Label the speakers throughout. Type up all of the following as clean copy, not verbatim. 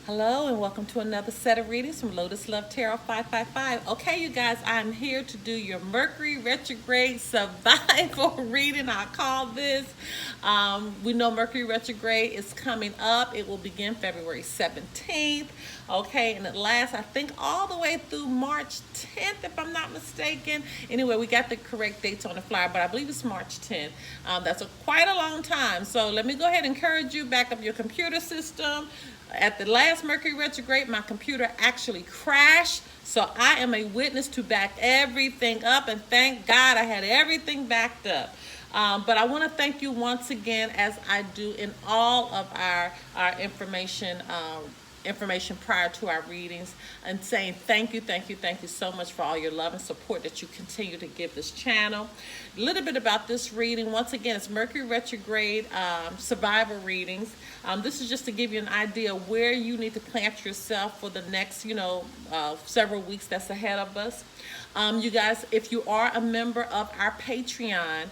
Speaker 1: Hello and welcome to another set of readings from Lotus Love Tarot 555. Okay, you guys, I'm here to do your Mercury Retrograde Survival reading. I call this. We know Mercury Retrograde is coming up. It will begin February 17th. Okay, and it lasts, I think, all the way through March 10th, if I'm not mistaken. Anyway, we got the correct dates on the flyer, but I believe it's March 10th. That's quite a long time. So let me go ahead and encourage you, back up your computer system. At the last Mercury retrograde, my computer actually crashed. So I am a witness to back everything up. And thank God I had everything backed up. But I want to thank you once again, as I do in all of our information prior to our readings, and saying thank you so much for all your love and support that you continue to give this channel. A little bit about this reading. Once again, it's Mercury Retrograde survival readings. This is just to give you an idea of where you need to plant yourself for the next, several weeks that's ahead of us. You guys, if you are a member of our Patreon,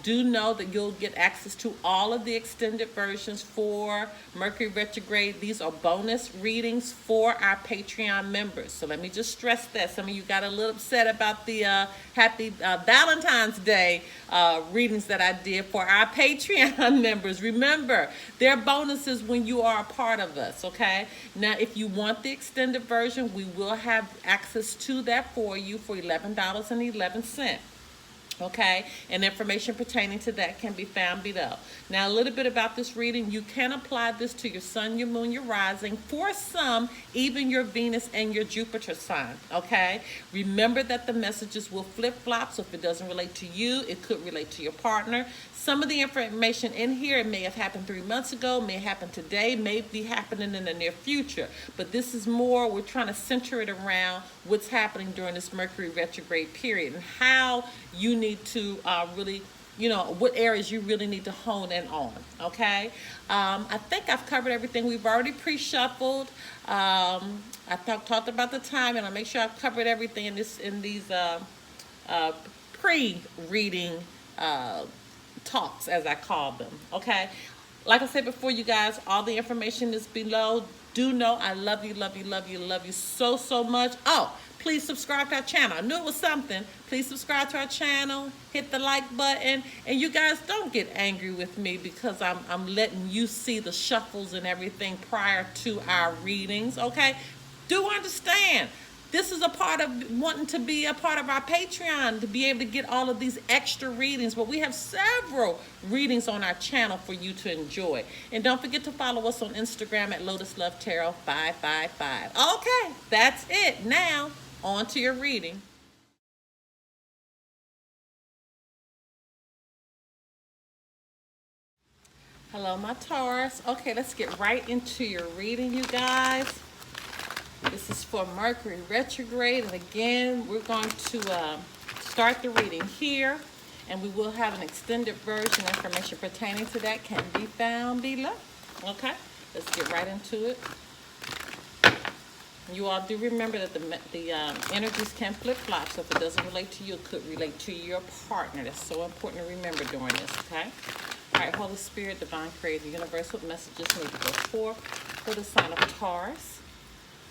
Speaker 1: do know that you'll get access to all of the extended versions for Mercury Retrograde. These are bonus readings for our Patreon members. So let me just stress that. Some of you got a little upset about the happy Valentine's Day readings that I did for our Patreon members. Remember, they're bonuses when you are a part of us, okay? Now, if you want the extended version, we will have access to that for you for $11.11. Okay, and information pertaining to that can be found below. Now, a little bit about this reading. You can apply this to your sun, your moon, your rising. For some, even your Venus and your Jupiter sign. Okay, remember that the messages will flip-flop. So if it doesn't relate to you, it could relate to your partner. Some of the information in here, it may have happened 3 months ago, may happen today, may be happening in the near future. But this is more, we're trying to center it around what's happening during this Mercury retrograde period and how you need to really, what areas you really need to hone in on, okay? I think I've covered everything. We've already pre-shuffled. I talked about the time, and I'll make sure I've covered everything in these pre-reading talks, as I call them, okay? Like I said before, you guys, all the information is below. Do know I love you so much. Oh, please subscribe to our channel. I knew it was something. Please subscribe to our channel, hit the like button, and you guys don't get angry with me because I'm letting you see the shuffles and everything prior to our readings, okay? Do understand. This is a part of wanting to be a part of our Patreon, to be able to get all of these extra readings. But we have several readings on our channel for you to enjoy. And don't forget to follow us on Instagram at Lotus Love Tarot 555. Okay, that's it. Now, on to your reading. Hello, my Taurus. Okay, let's get right into your reading, you guys. This is for Mercury Retrograde, and again, we're going to start the reading here, and we will have an extended version. Information pertaining to that can be found below. Okay, let's get right into it. You all do remember that the energies can flip-flop, so if it doesn't relate to you, it could relate to your partner. That's so important to remember during this, okay? All right, Holy Spirit, Divine Creator, Universe, what messages need to go forth for the sign of Taurus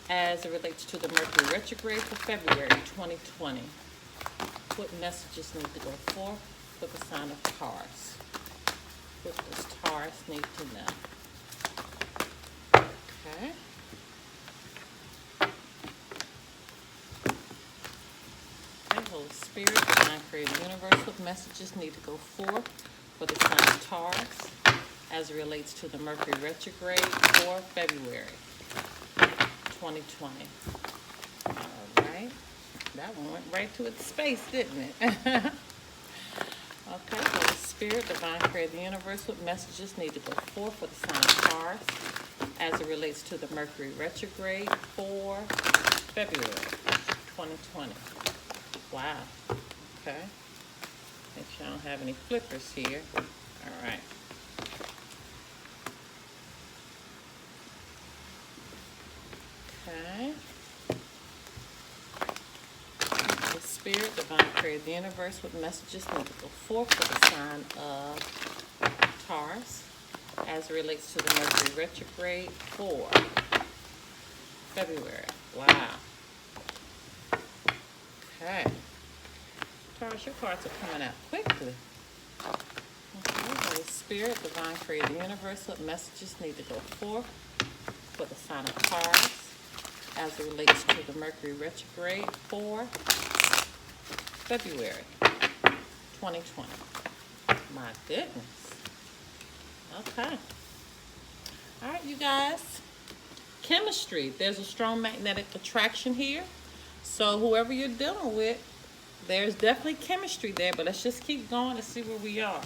Speaker 1: as it relates to the Mercury retrograde for February 2020. What messages need to go forth for the sign of Taurus? What does Taurus need to know? Okay. Okay, Holy Spirit, Divine Creator Universe, what messages need to go forth for the sign of Taurus as it relates to the Mercury retrograde for February 2020. All right. That one went right to its space, didn't it? Okay. Holy Spirit, Divine Creator, the Universe, what messages need to go forth for the sign of Taurus as it relates to the Mercury retrograde for February 2020. Wow. Okay. Make sure I don't have any flippers here. All right. Okay. The Spirit, Divine Creator, the Universe, what messages need to go forth for the sign of Taurus as it relates to the Mercury retrograde for February. Wow. Okay. Taurus, your cards are coming out quickly. Okay, Holy Spirit, Divine Creator Universe, what messages need to go forth for the sign of Taurus as it relates to the Mercury Retrograde for February 2020. My goodness. Okay. All right, you guys. Chemistry. There's a strong magnetic attraction here. So whoever you're dealing with, there's definitely chemistry there, but let's just keep going and see where we are.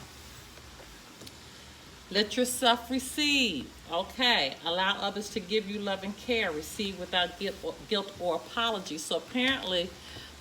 Speaker 1: Let yourself receive. Okay. Allow others to give you love and care. Receive without guilt or apology. So apparently,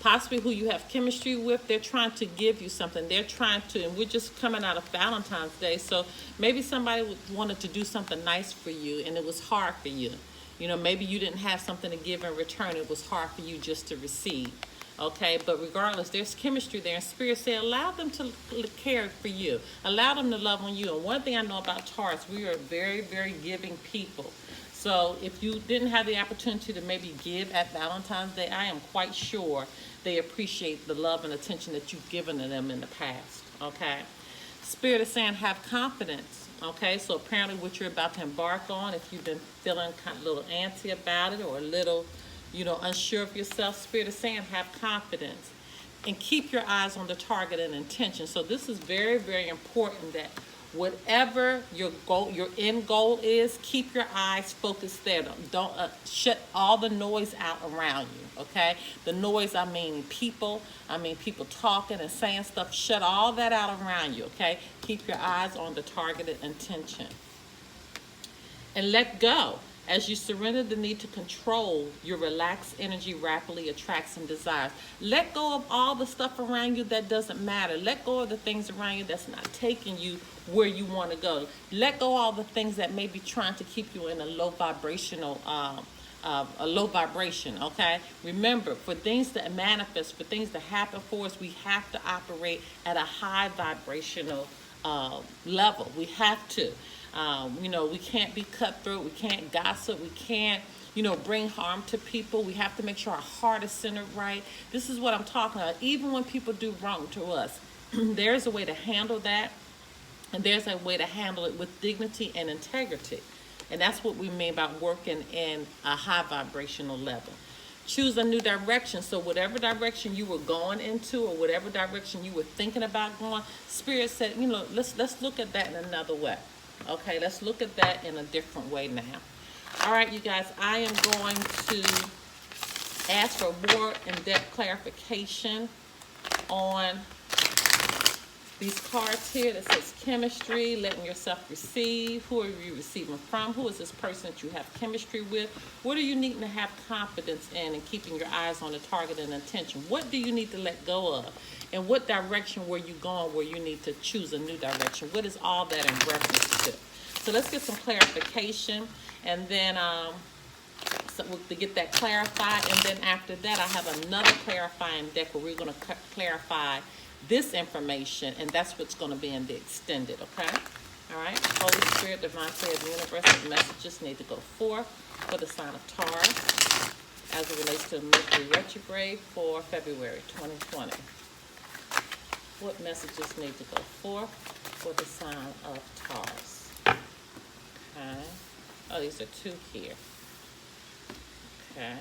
Speaker 1: possibly who you have chemistry with, they're trying to give you something. They're trying to, and we're just coming out of Valentine's Day, so maybe somebody wanted to do something nice for you, and it was hard for you. You know, maybe you didn't have something to give in return. It was hard for you just to receive. Okay, but regardless, there's chemistry there, and Spirit said, allow them to care for you. Allow them to love on you. And one thing I know about Taurus, we are very, very giving people. So if you didn't have the opportunity to maybe give at Valentine's Day, I am quite sure they appreciate the love and attention that you've given to them in the past. Okay, Spirit is saying, have confidence. Okay, so apparently what you're about to embark on, if you've been feeling kind of a little antsy about it or a little, you know, unsure of yourself, Spirit is saying, have confidence and keep your eyes on the target and intention. So this is very, very important that whatever your goal, your end goal is, keep your eyes focused there. Don't shut all the noise out around you, okay? The noise, I mean people talking and saying stuff. Shut all that out around you, okay? Keep your eyes on the targeted intention. And let go. As you surrender the need to control, your relaxed energy rapidly attracts and desires. Let go of all the stuff around you that doesn't matter. Let go of the things around you that's not taking you where you want to go. Let go of all the things that may be trying to keep you in a low vibrational, okay? Remember, for things to manifest, for things to happen for us, we have to operate at a high vibrational level. We have to. You know, we can't be cutthroat. We can't gossip. We can't, you know, bring harm to people. We have to make sure our heart is centered right. This is what I'm talking about. Even when people do wrong to us, there's a way to handle that. And there's a way to handle it with dignity and integrity. And that's what we mean by working in a high vibrational level. Choose a new direction. So whatever direction you were going into or whatever direction you were thinking about going, Spirit said, you know, let's look at that in another way. Okay, let's look at that in a different way now. All right, you guys, I am going to ask for more in-depth clarification on these cards here that says chemistry, letting yourself receive. Who are you receiving from? Who is this person that you have chemistry with? What are you needing to have confidence in and keeping your eyes on the target and intention? What do you need to let go of? And what direction were you going where you need to choose a new direction? What is all that in reference to? So let's get some clarification, and then so to get that clarified, and then after that I have another clarifying deck where we're going to clarify this information, and that's what's going to be in the extended, okay? All right, Holy Spirit, Divine Creator, Universal messages need to go forth for the sign of Taurus as it relates to Mercury Retrograde for February 2020. What messages need to go forth for the sign of Taurus? Okay. Oh, these are two here. Okay.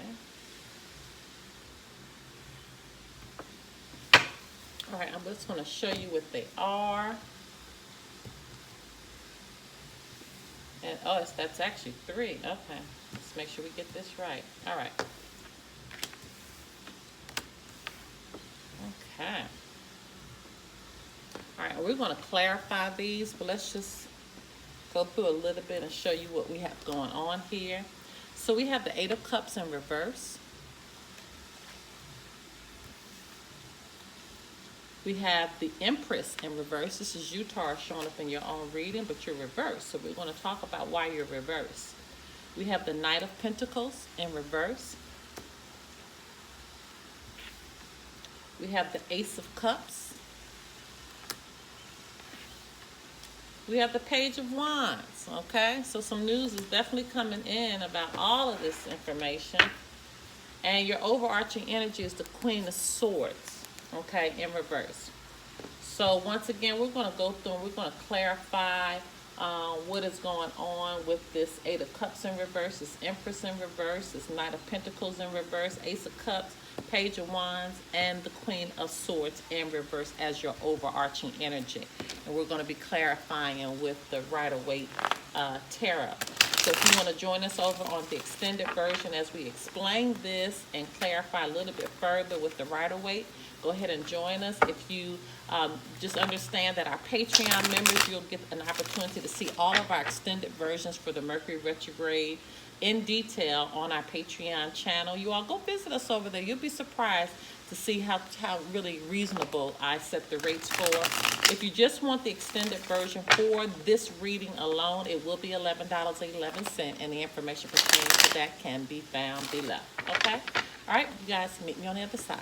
Speaker 1: All right, I'm just going to show you what they are. And oh, that's actually three. Okay, let's make sure we get this right. All right. Okay. All right, we're going to clarify these, but let's just go through a little bit and show you what we have going on here. So we have the Eight of Cups in reverse. We have the Empress in reverse. This is you, Taurus, showing up in your own reading, but you're reversed. So we're going to talk about why you're reversed. We have the Knight of Pentacles in reverse. We have the Ace of Cups. We have the Page of Wands, okay? So some news is definitely coming in about all of this information. And your overarching energy is the Queen of Swords, okay, in reverse. So once again, we're going to go through and we're going to clarify what is going on with this Eight of Cups in reverse, this Empress in reverse, this Knight of Pentacles in reverse, Ace of Cups, Page of Wands, and the Queen of Swords in reverse as your overarching energy. And we're going to be clarifying with the Rider-Waite Tarot. So if you want to join us over on the extended version as we explain this and clarify a little bit further with the Rider-Waite, go ahead and join us. If you just understand that our Patreon members, you'll get an opportunity to see all of our extended versions for the Mercury Retrograde in detail on our Patreon channel. You all go visit us over there. You'll be surprised to see how really reasonable I set the rates for. If you just want the extended version for this reading alone, it will be $11.11, and the information pertaining to that can be found below. Okay? All right, you guys, meet me on the other side.